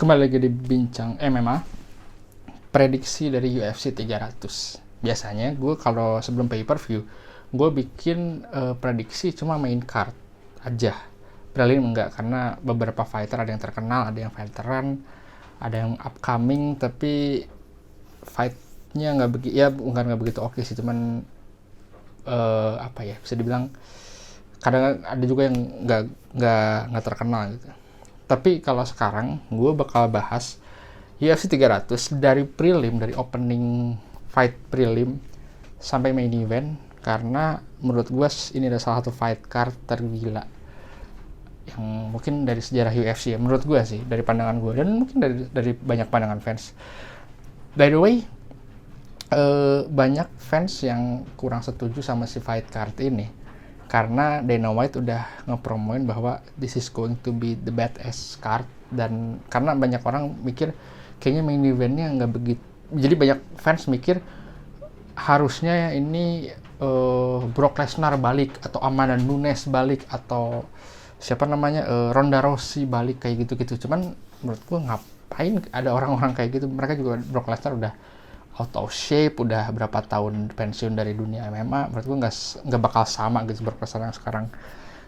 Kembali lagi di Bincang MMA, prediksi dari UFC 300. Biasanya gue kalau sebelum pay-per-view, gue bikin prediksi cuma main card aja. Prelim enggak, karena beberapa fighter ada yang terkenal, ada yang veteran, ada yang upcoming, tapi fight-nya nggak begitu, ya bukan nggak begitu oke sih, cuman bisa dibilang kadang ada juga yang nggak terkenal gitu. Tapi kalau sekarang gue bakal bahas UFC 300 dari prelim, dari opening fight prelim sampai main event, karena menurut gue ini adalah salah satu fight card tergila yang mungkin dari sejarah UFC ya, menurut gue sih, dari pandangan gue, dan mungkin dari banyak pandangan fans. By the way, banyak fans yang kurang setuju sama si fight card ini karena Dana White udah ngepromoin bahwa this is going to be the badass card, dan karena banyak orang mikir kayaknya main eventnya nggak begitu, jadi banyak fans mikir harusnya ini Brock Lesnar balik, atau Amanda Nunes balik, atau siapa namanya Ronda Rousey balik, kayak gitu-gitu. Cuman menurut gue ngapain ada orang-orang kayak gitu, mereka juga, Brock Lesnar udah out of shape, udah berapa tahun pensiun dari dunia MMA, menurut gue nggak bakal sama gitu Brock Lesnar yang sekarang.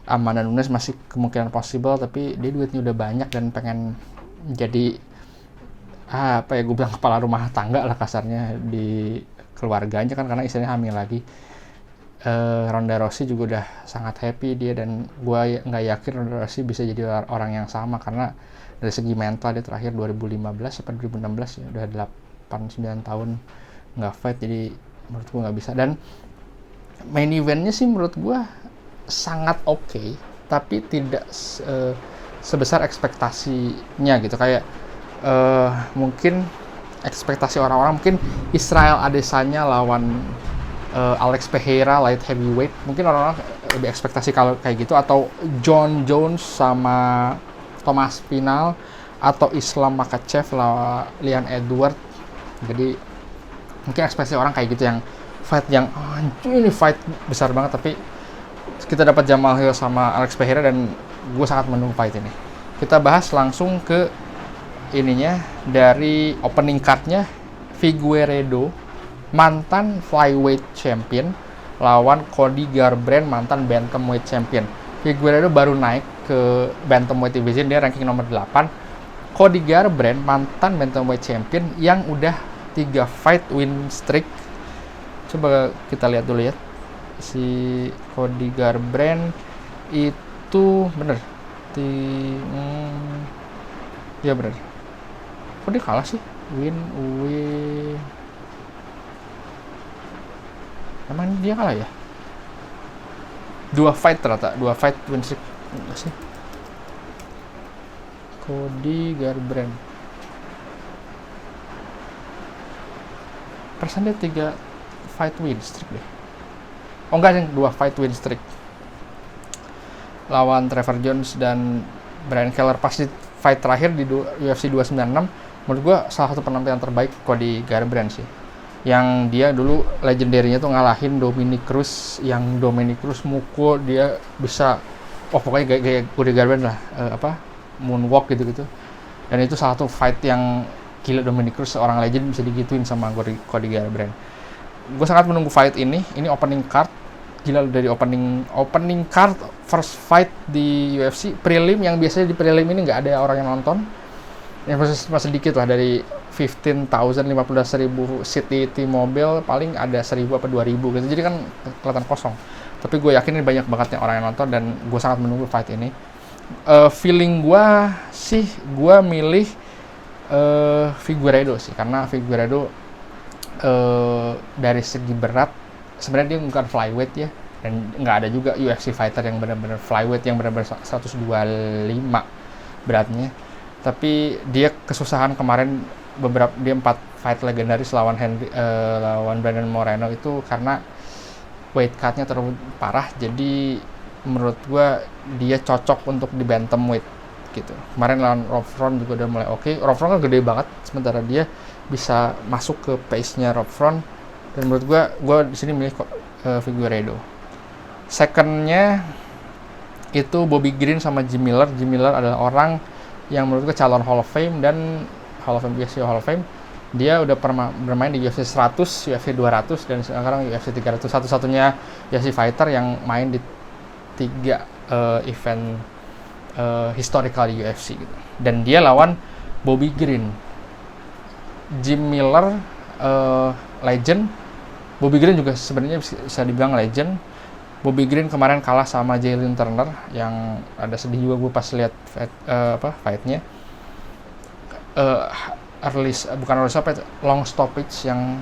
Amanda Nunes masih kemungkinan possible, tapi dia duitnya udah banyak dan pengen jadi gue bilang kepala rumah tangga lah kasarnya di keluarganya kan, karena istrinya hamil lagi. Ronda Rousey juga udah sangat happy dia, dan gue nggak yakin Ronda Rousey bisa jadi orang yang sama, karena dari segi mental dia terakhir 2015 atau 2016 ya, udah 8-9 tahun nggak fight, jadi menurut gue nggak bisa. Dan main eventnya sih menurut gue sangat oke, tapi tidak sebesar ekspektasinya gitu. Kayak mungkin ekspektasi orang-orang mungkin Israel Adesanya lawan Alex Pereira light heavyweight, mungkin orang-orang lebih ekspektasi kalau kayak gitu, atau John Jones sama Thomas Pinal, atau Islam Makhachev lawan Leon Edwards. Jadi mungkin ekspektasi orang kayak gitu, yang fight yang ini fight besar banget, tapi kita dapat Jamal Hill sama Alex Pereira, dan gue sangat menunggu fight ini. Kita bahas langsung ke ininya, dari opening card-nya. Figueiredo, mantan flyweight champion, lawan Cody Garbrandt, mantan bantamweight champion. Figueiredo baru naik ke bantamweight division, dia ranking nomor 8. Cody Garbrandt, mantan bantamweight champion yang udah 3 fight win streak. Coba kita lihat dulu ya. Si Cody Garbrandt itu bener ya bener. Kok dia kalah sih? Emang dia kalah ya? 2 fight ternyata, 2 fight win streak. Enggak sih? Cody Garbrandt. Persen dia 3 fight win streak deh. Oh enggak, yang 2 fight win streak. Lawan Trevor Jones dan Brian Keller pas di fight terakhir di UFC 296. Menurut gue salah satu penampilan terbaik Cody Garbrandt sih. Yang dia dulu legendary-nya tuh ngalahin Dominick Cruz, yang Dominick Cruz mukul dia bisa, pokoknya gaya Cody Garbrandt lah, moonwalk gitu-gitu. Dan itu salah satu fight yang gila, Dominick Cruz seorang legend bisa digituin sama Cody Garbrandt. Gue sangat menunggu fight ini opening card. Gila, dari opening card, first fight di UFC prelim, yang biasanya di prelim ini nggak ada orang yang nonton. Yang masih sedikit lah, dari 15,000 seat di T-Mobile paling ada 1,000 apa 2,000 gitu, jadi kan kelihatan kosong. Tapi gue yakin ini banyak banget yang orang yang nonton, dan gue sangat menunggu fight ini. Feeling gue sih, gue milih Figueiredo sih, karena Figueiredo dari segi berat, sebenarnya dia bukan flyweight ya, dan nggak ada juga UFC fighter yang benar-benar flyweight, yang benar-benar 125 beratnya. Tapi dia kesusahan kemarin, dia 4 fight legendaris lawan Brandon Moreno itu karena weight cut-nya terlalu parah. Jadi menurut gua dia cocok untuk di bantamweight gitu. Kemarin lawan Rob Font juga udah mulai oke. Rob Font kan gede banget, sementara dia bisa masuk ke pace-nya Rob Font. Dan menurut gua di sini milih Figueiredo. Second-nya itu Bobby Green sama Jim Miller. Jim Miller adalah orang yang menurut gue calon Hall of Fame dan UFC Hall of Fame. Dia udah pernah bermain di UFC 100, UFC 200, dan sekarang UFC 300. Satu-satunya UFC fighter yang main di 3 event historical di UFC gitu. Dan dia lawan Bobby Green, Jim Miller, legend. Bobby Green juga sebenarnya bisa dibilang legend. Bobby Green kemarin kalah sama Jalin Turner, yang ada sedih juga gue pas lihat fight-nya. Long stoppage yang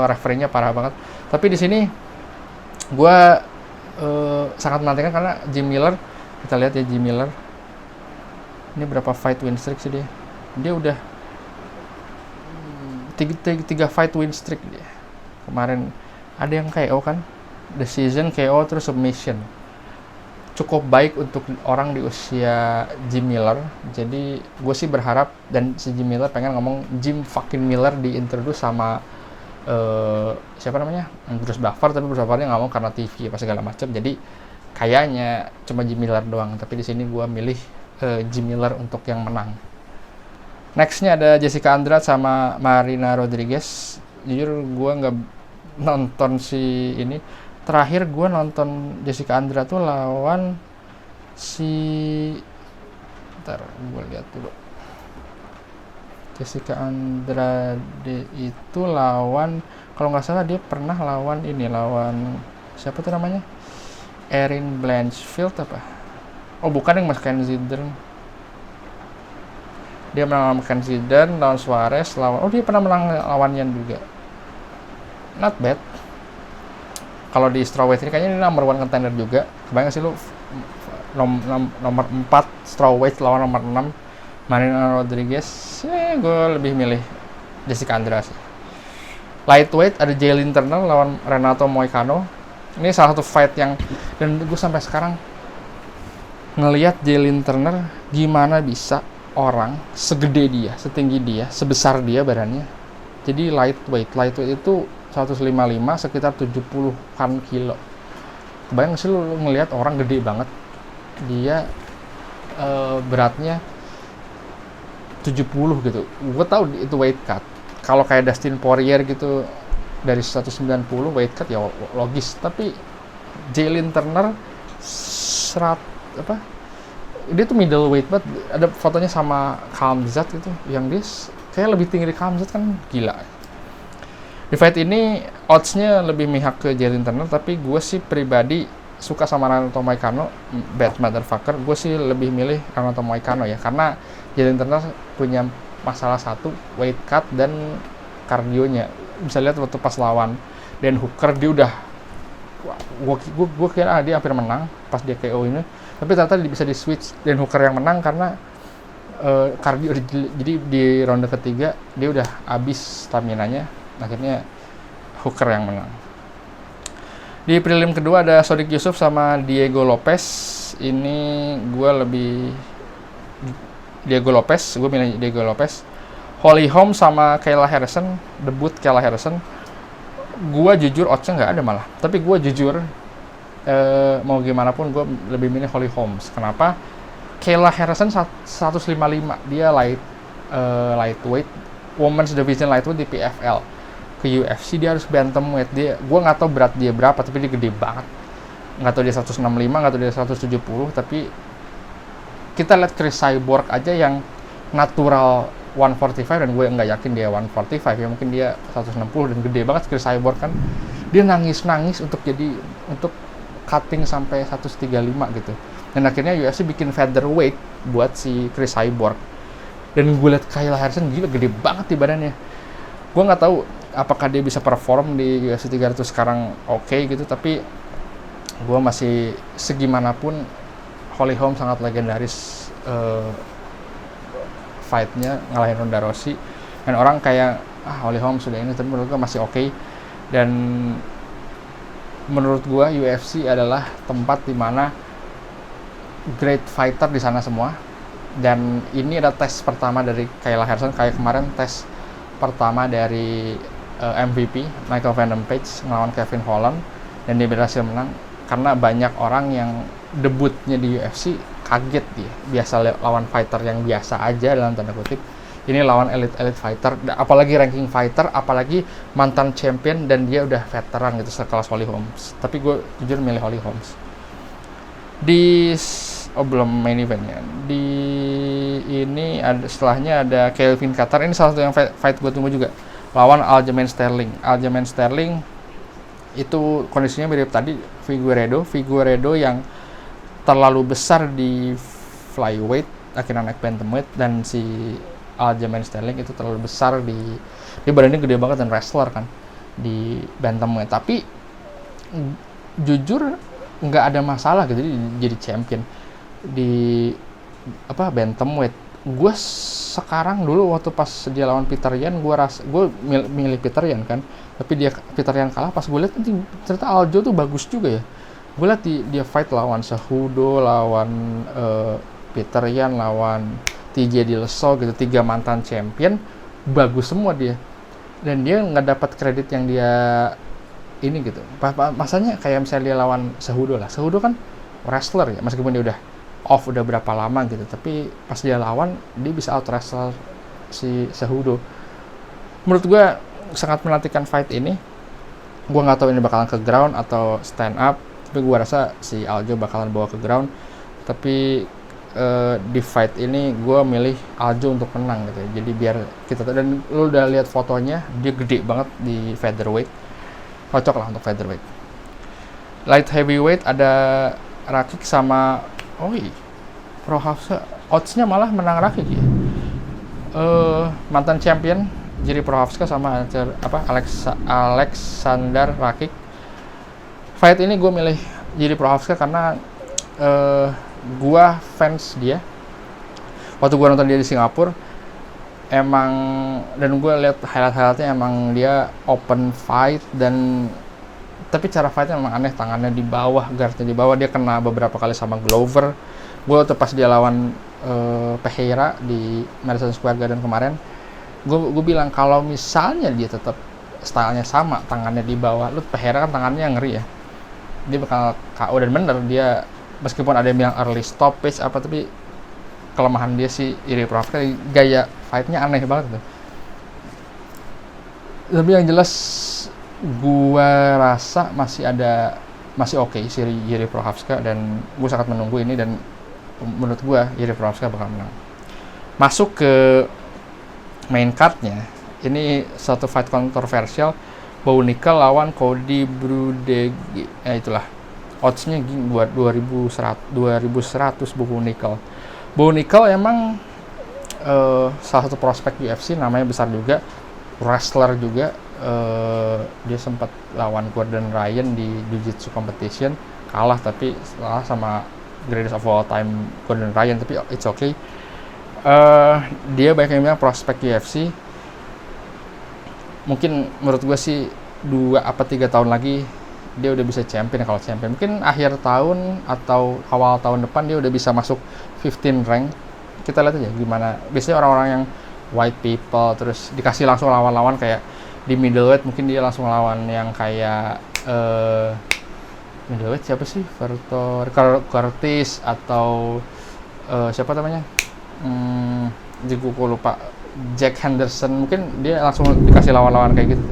referee-nya parah banget. Tapi di sini gue sangat menantikan karena Jim Miller, kita lihat ya Jim Miller. Ini berapa fight win streak sih dia? Dia udah 3 fight win streak dia. Kemarin ada yang KO kan? Decision, KO, terus submission. Cukup baik untuk orang di usia Jim Miller. Jadi gue sih berharap, dan si Jim Miller pengen ngomong Jim fucking Miller diintroduce sama siapa namanya, Bruce Buffer, tapi Bruce Buffernya nggak mau karena TV apa segala macam. Jadi kayaknya cuma Jim Miller doang. Tapi di sini gue milih Jim Miller untuk yang menang. Nextnya ada Jessica Andrade sama Marina Rodriguez. Jujur gue nggak nonton si ini. Terakhir gue nonton Jessica Andrade tuh lawan si, ntar gue lihat dulu. Jessica Andrade itu lawan, kalau nggak salah dia pernah lawan siapa tuh namanya, Erin Blanchfield apa? Oh bukan, yang Mackenzie Dern. Dia menang lawan Mackenzie Dern, lawan Suarez, dia pernah menang lawan Yan juga. Not bad. Kalau di strawweight ini kayaknya ini number 1 contender juga. Kebayang sih lu nomor 4 strawweight lawan nomor 6 Marina Rodriguez. Gue lebih milih Jessica Andrade sih. Lightweight ada Jalin Turner lawan Renato Moicano. Ini salah satu fight yang, dan gue sampai sekarang ngelihat Jalin Turner gimana bisa orang segede dia, setinggi dia, sebesar dia badannya. Jadi lightweight itu 155, sekitar 70-an kilo. Kebayang sih lu ngelihat orang gede banget, dia beratnya 70 gitu. Gue tahu itu weight cut. Kalau kayak Dustin Poirier gitu dari 190 weight cut ya logis. Tapi Jalin Turner dia tuh middleweight banget. Ada fotonya sama Khamzat gitu, yang dia kayak lebih tinggi dari Khamzat, kan gila. Di fight ini odds-nya lebih mihak ke Jalin Turner, tapi gue sih pribadi suka sama Renato Moicano, bad motherfucker. Gue sih lebih milih Renato Moicano ya, karena Jalin Turner punya masalah satu, weight cut dan kardionya. Bisa lihat waktu pas lawan Dan Hooker, dia udah, gue kira dia hampir menang pas dia KO ini, tapi ternyata bisa di switch Dan Hooker yang menang karena kardio. Jadi di ronde ketiga dia udah habis stamina-nya, akhirnya Hooker yang menang. Di prelim kedua ada Sodiq Yusuff sama Diego Lopez. Ini gue milih Diego Lopez. Holly Holm sama Kayla Harrison, debut Kayla Harrison. Gue jujur odds-nya nggak ada malah, tapi gue jujur mau gimana pun gue lebih milih Holly Holmes. Kenapa? Kayla Harrison 155, dia lightweight, women's division lightweight di PFL. Ke UFC dia harus bantamweight. Gue nggak tahu berat dia berapa, tapi dia gede banget. Nggak tahu dia 165, nggak tahu dia 170, tapi kita lihat Chris Cyborg aja yang natural 145, dan gue nggak yakin dia 145 ya, mungkin dia 160, dan gede banget Chris Cyborg kan. Dia nangis untuk cutting sampai 135 gitu. Dan akhirnya UFC bikin featherweight buat si Chris Cyborg. Dan gue liat Kayla Harrison gila gede banget di badannya. Gue nggak tahu apakah dia bisa perform di UFC 300 sekarang oke gitu, tapi gue masih segimanapun Holly Holm sangat legendaris fight-nya ngalahin Ronda Rousey. Dan orang kayak Holly Holm sudah ini, tapi menurut gue masih oke. Dan menurut gue UFC adalah tempat dimana great fighter di sana semua. Dan ini ada tes pertama dari Kayla Harrison, kayak kemarin tes pertama dari MVP Michael Venom Page melawan Kevin Holland, dan dia berhasil menang karena banyak orang yang debutnya di UFC kaget dia. Biasa lawan fighter yang biasa aja dalam tanda kutip, ini lawan elite fighter, apalagi ranking fighter, apalagi mantan champion dan dia udah veteran gitu sekelas Holly Holmes. Tapi gue jujur milih Holly Holmes. Belum main eventnya. Di ini ada setelahnya ada Kelvin Kattar. Ini salah satu yang fight gue tunggu juga. Lawan Aljamain Sterling. Aljamain Sterling itu kondisinya mirip tadi Figueiredo yang terlalu besar di flyweight, akhirnya naik bantamweight, dan si Aljamain Sterling itu terlalu besar dia badannya gede banget dan wrestler kan di bantamweight. Tapi jujur nggak ada masalah gitu jadi champion di bantamweight. Gue sekarang dulu waktu pas dia lawan Peter Yan, gue milih Peter Yan kan, tapi Peter Yan kalah. Pas gue lihat ternyata Aljo tuh bagus juga ya. Gue lihat dia fight lawan Cejudo, lawan Peter Yan, lawan TJ Dillashaw gitu, 3 mantan champion, bagus semua dia. Dan dia nggak dapat kredit yang dia ini gitu. Masanya kayak misalnya dia lawan Cejudo lah. Cejudo kan wrestler ya, meskipun dia udah off udah berapa lama gitu, tapi pas dia lawan dia bisa out wrestle si Cejudo. Menurut gue sangat menantikan fight ini. Gue nggak tahu ini bakalan ke ground atau stand up, tapi gue rasa si Aljo bakalan bawa ke ground. Tapi di fight ini gue milih Aljo untuk menang gitu. Jadi biar kita tahu, dan lu udah lihat fotonya, dia gede banget di featherweight, cocok lah untuk featherweight. Light heavyweight ada Rakic sama Prochazka. Odds-nya malah menang Rakic ya. Mantan champion Jiří Prochazka sama Alexander Rakic. Fight ini gue milih Jiří Prochazka karena gue fans dia. Waktu gue nonton dia di Singapura, emang, dan gue lihat highlight-highlightnya, emang dia open fight, tapi cara fightnya memang aneh. Tangannya di bawah, guardnya di bawah. Dia kena beberapa kali sama Glover. Gue waktu pas dia lawan Pereira di Madison Square Garden kemarin, gue bilang kalau misalnya dia tetap stylenya sama, tangannya di bawah, lu Pereira kan tangannya ngeri ya, dia bakal KO. Dan bener, dia meskipun ada yang bilang early stoppage tapi kelemahan dia sih Jiří Prochazka, gaya fightnya aneh banget tuh. Tapi yang jelas gua rasa masih oke si Jiří Prochazka, dan gue sangat menunggu ini, dan menurut gua Jiří Prochazka bakal menang. Masuk ke main card-nya, ini satu fight kontroversial, Bo Nickal lawan Cody Brudegi. Itulah odds-nya buat 2100 Bo Nickal emang salah satu prospek UFC, namanya besar juga, wrestler juga. Dia sempat lawan Gordon Ryan di Jiu-Jitsu competition, kalah, tapi kalah sama greatest of all time Gordon Ryan, tapi it's okay. Dia banyak yang bilang prospek UFC. Mungkin menurut gue sih 2-3 tahun lagi dia udah bisa champion. Kalau champion mungkin akhir tahun atau awal tahun depan dia udah bisa masuk 15 rank. Kita lihat aja gimana. Biasanya orang-orang yang white people terus dikasih langsung lawan-lawan kayak di middleweight, mungkin dia langsung lawan yang kayak middleweight siapa sih, Vertor Curtis atau siapa namanya, gue lupa, Jack Henderson. Mungkin dia langsung dikasih lawan-lawan kayak gitu.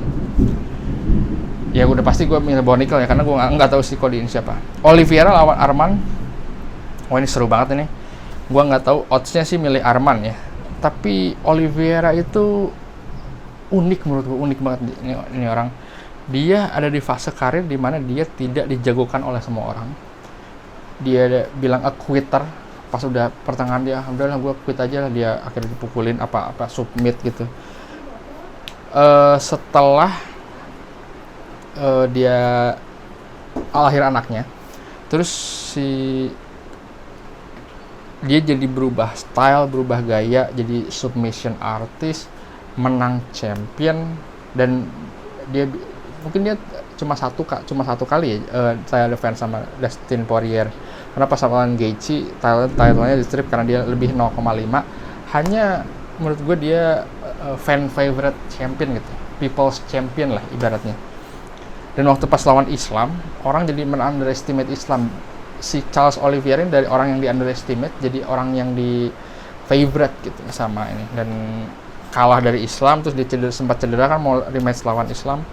Ya udah pasti gue milih Bo Nickal ya, karena gue nggak tahu sih kode ini siapa. Oliveira lawan Arman. Wah, ini seru banget ini. Gue nggak tahu, odds-nya sih milih Arman ya. Tapi Oliveira itu unik, menurut gue unik banget ini orang. Dia ada di fase karir di mana dia tidak dijagokan oleh semua orang. Dia bilang a quitter pas udah pertengahan, dia udahlah gue quit aja lah. Dia akhirnya dipukulin apa submit gitu. Setelah dia lahir anaknya, terus dia jadi berubah style, berubah gaya, jadi submission artist, menang champion. Dan dia mungkin dia cuma satu kali ya saya ada fans sama Dustin Poirier, karena pas lawan Gaethje title-nya di strip karena dia lebih 0,5. Hanya menurut gue dia fan favorite champion gitu, people's champion lah ibaratnya. Dan waktu pas lawan Islam, orang jadi men-underestimate si Charles Oliveira ini dari orang yang di underestimate jadi orang yang di favorite gitu sama ini, dan kalah dari Islam, terus dia sempat cedera kan, mau rematch lawan Islam,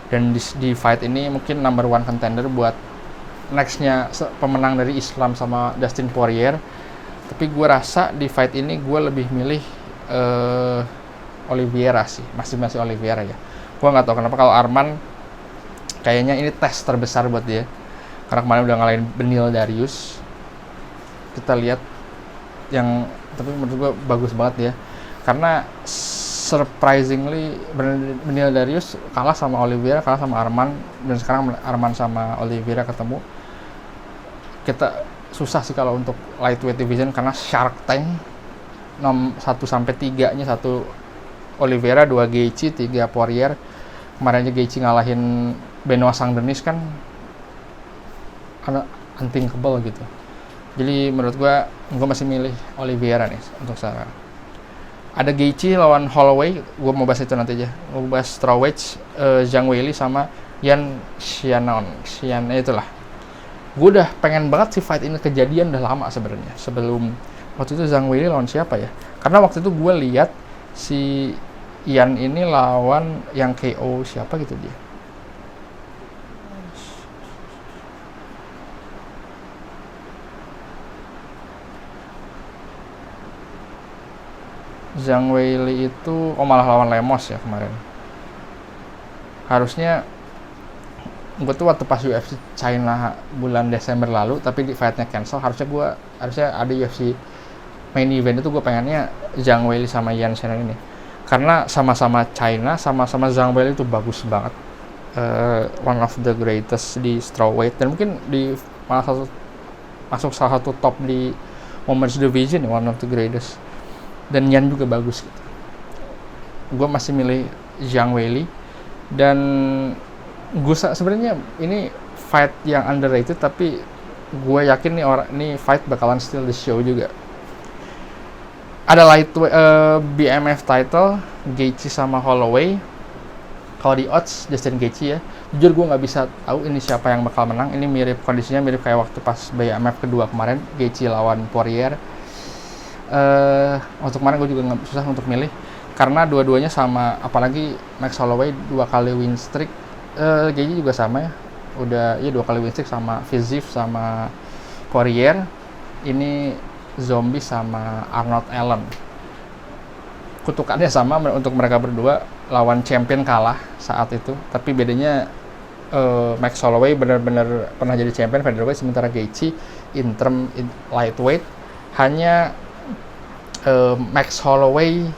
dan di fight ini mungkin number one contender buat nextnya pemenang dari Islam sama Dustin Poirier. Tapi gue rasa di fight ini gue lebih milih Oliveira sih, masih Oliveira ya. Gue nggak tahu kenapa, kalau Arman kayaknya ini tes terbesar buat dia, karena kemarin udah ngalahin Beneil Dariush. Kita lihat yang, tapi menurut gue bagus banget ya, karena surprisingly Beneil Dariush kalah sama Oliveira, kalah sama Arman, dan sekarang Arman sama Oliveira ketemu. Kita susah sih kalau untuk lightweight division, karena Shark Tank 1-3 nya 1 Oliveira, 2 Gaethje, 3 Poirier. Kemarin aja Gaethje ngalahin Benoit Saint-Denis kan unthinkable gitu. Jadi menurut gue masih milih Oliveira nih untuk sekarang. Ada Gaethje lawan Holloway, gue mau bahas itu nanti aja. Gue bahas strawweight, Zhang Weili sama Yan Xiaonan, itulah. Gue udah pengen banget sih fight ini kejadian udah lama sebenarnya. Sebelum waktu itu Zhang Weili lawan siapa ya? Karena waktu itu gue lihat si Yan ini lawan yang KO siapa gitu dia. Zhang Weili itu malah lawan Lemos ya kemarin. Harusnya gue tuh waktu pas UFC China bulan Desember lalu, tapi di fightnya cancel. Harusnya ada UFC main event itu, gue pengennya Zhang Weili sama Yan Xiaonan ini, karena sama-sama China, sama-sama Zhang Weili itu bagus banget, one of the greatest di strawweight, dan mungkin di masuk salah satu top di women's division, one of the greatest. Dan Yan juga bagus gitu. Gue masih milih Zhang Weili, dan gue sebenarnya ini fight yang underrated, tapi gue yakin nih fight bakalan steal the show juga. Ada lightweight BMF title Gaethje sama Holloway. Kalau di odds Justin Gaethje ya. Jujur gue nggak bisa tahu ini siapa yang bakal menang. Ini kondisinya mirip kayak waktu pas BMF kedua kemarin, Gaethje lawan Poirier. Untuk kemarin gue juga susah untuk milih, karena dua-duanya sama, apalagi Max Holloway 2 kali win streak, Gaethje juga sama ya, udah ya 2 kali win streak sama Fiziev sama Poirier. Ini Zombie sama Arnold Allen, kutukannya sama untuk mereka berdua, lawan champion kalah saat itu, tapi bedanya Max Holloway benar-benar pernah jadi champion featherweight, sementara Gaethje in lightweight. Hanya Max Holloway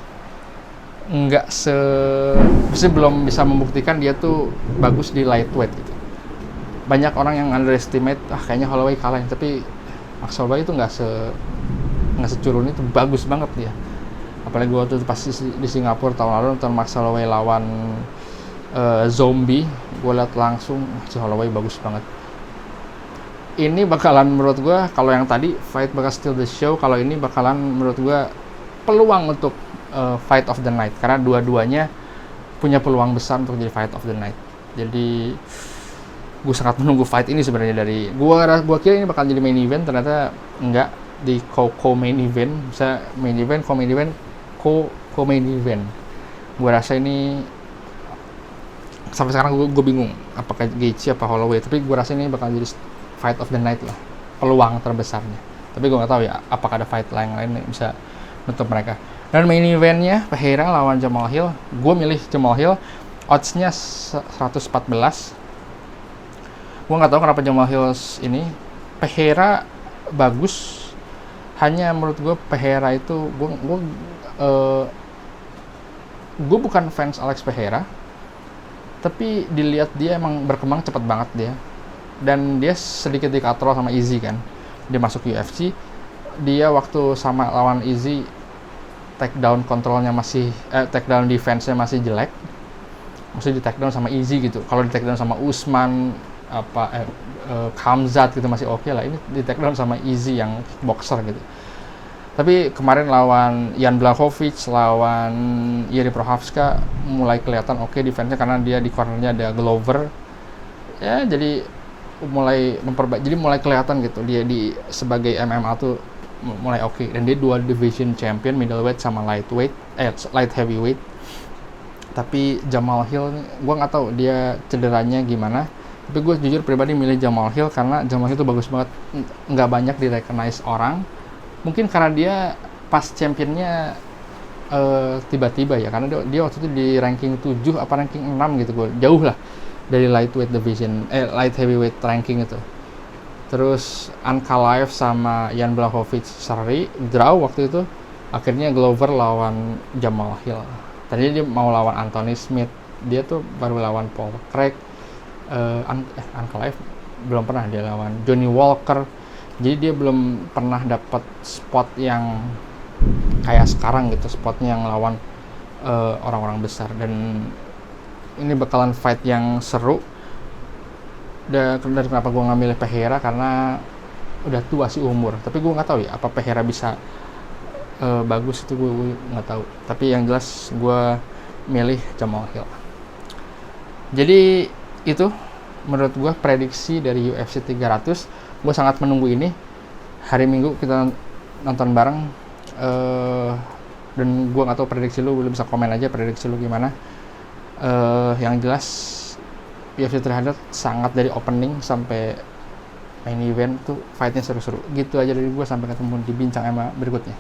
belum bisa membuktikan dia tuh bagus di lightweight gitu. Banyak orang yang underestimate, kayaknya Holloway kalah, tapi Max Holloway itu nggak securun itu, bagus banget dia. Apalagi waktu itu pas di Singapura tahun lalu nonton Max Holloway lawan Zombie, gue liat langsung si Holloway bagus banget. Ini bakalan menurut gue, kalau yang tadi fight bakal steal the show, kalau ini bakalan menurut gue peluang untuk fight of the night, karena dua-duanya punya peluang besar untuk jadi fight of the night. Jadi gue sangat menunggu fight ini sebenarnya. Dari gue kira ini bakal jadi main event, ternyata enggak, di co-main event. Bisa main event, co-main event, co-main event. Gue rasa ini sampai sekarang gue bingung apakah Gaethje apa Holloway, tapi gue rasa ini bakal jadi fight of the night lah, peluang terbesarnya. Tapi gue nggak tahu ya apakah ada fight lain yang bisa nutup mereka. Dan main eventnya Pereira lawan Jamal Hill, gue milih Jamal Hill, oddsnya 114. Gue nggak tahu kenapa Jamal Hill ini. Pereira bagus, hanya menurut gue Pereira itu gue bukan fans Alex Pereira, tapi dilihat dia emang berkembang cepat banget dia. Dan dia sedikit dikatrol sama Izzy kan. Dia masuk UFC, dia waktu sama lawan Izzy takedown kontrolnya takedown defense-nya masih jelek. Maksudnya di takedown sama Izzy gitu. Kalau di takedown sama Usman Khamzat gitu masih oke lah. Ini di takedown sama Izzy yang boxer gitu. Tapi kemarin lawan Jan Blachowicz, lawan Jiri Prochazka mulai kelihatan oke defense-nya, karena dia di cornernya ada Glover. Ya jadi jadi mulai kelihatan gitu dia di sebagai MMA tuh mulai oke. Dan dia dua division champion, middleweight sama light heavyweight. Tapi Jamal Hill gue nggak tahu dia cederanya gimana, tapi gue jujur pribadi milih Jamal Hill karena Jamal Hill tuh bagus banget, nggak banyak di recognize orang, mungkin karena dia pas championnya tiba-tiba ya, karena dia waktu itu di ranking 7 apa ranking 6 gitu, gue jauh lah dari lightweight division, light heavyweight ranking itu. Terus Ankalaev sama Jan Blachowicz seri draw waktu itu, akhirnya Glover lawan Jamal Hill. Tadinya dia mau lawan Anthony Smith, dia tuh baru lawan Paul Craig. Ankalaev belum pernah dia lawan Johnny Walker, jadi dia belum pernah dapat spot yang kayak sekarang gitu, spotnya yang lawan orang-orang besar. Dan ini bakalan fight yang seru. Dan kenapa gue ngambil Pereira, karena udah tua sih umur, tapi gue nggak tahu ya apa Pereira bisa bagus, itu gue nggak tahu. Tapi yang jelas gue milih Jamal Hill. Jadi itu menurut gue prediksi dari UFC 300. Gue sangat menunggu ini. Hari Minggu kita nonton bareng. Dan gue nggak tahu prediksi lu bisa komen aja prediksi lu gimana. Yang jelas UFC 300 sangat dari opening sampai main event tuh fightnya seru-seru. Gitu aja dari gue, sampai ketemu di bincang MMA berikutnya.